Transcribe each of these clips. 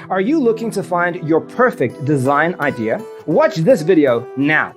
Are you looking to find your perfect design idea? Watch this video now.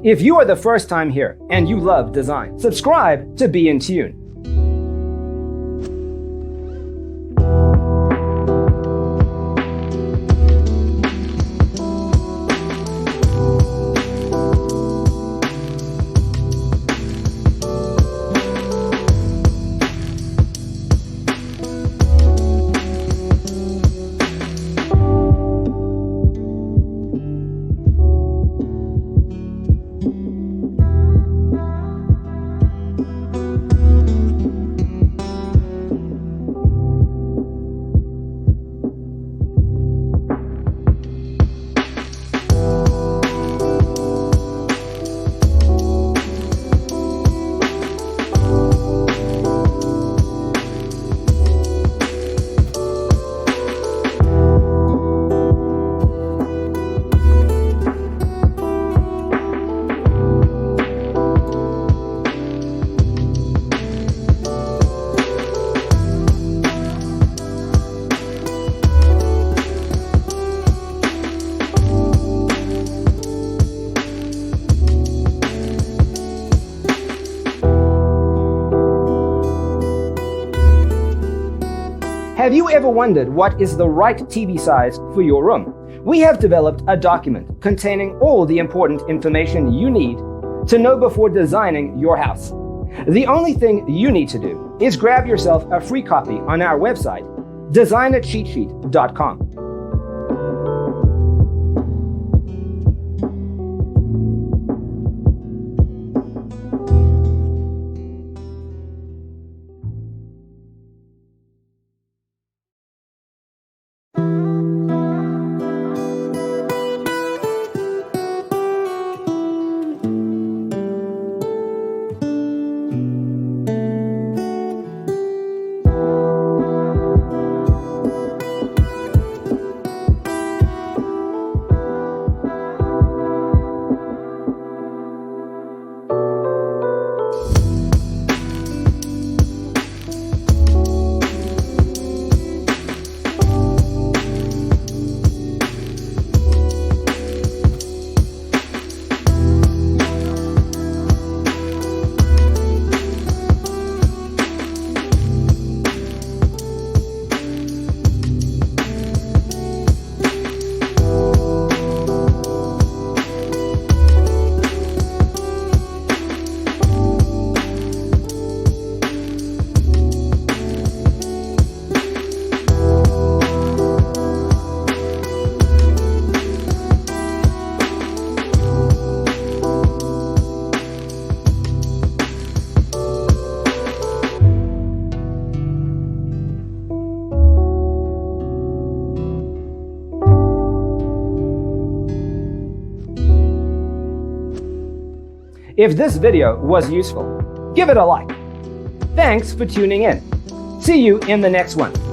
If you are the first time here and you love design, subscribe to Be in Tune. Have you ever wondered what is the right TV size for your room? We have developed a document containing all the important information you need to know before designing your house. The only thing you need to do is grab yourself a free copy on our website, designacheatsheet.com. If this video was useful, give it a like. Thanks for tuning in. See you in the next one.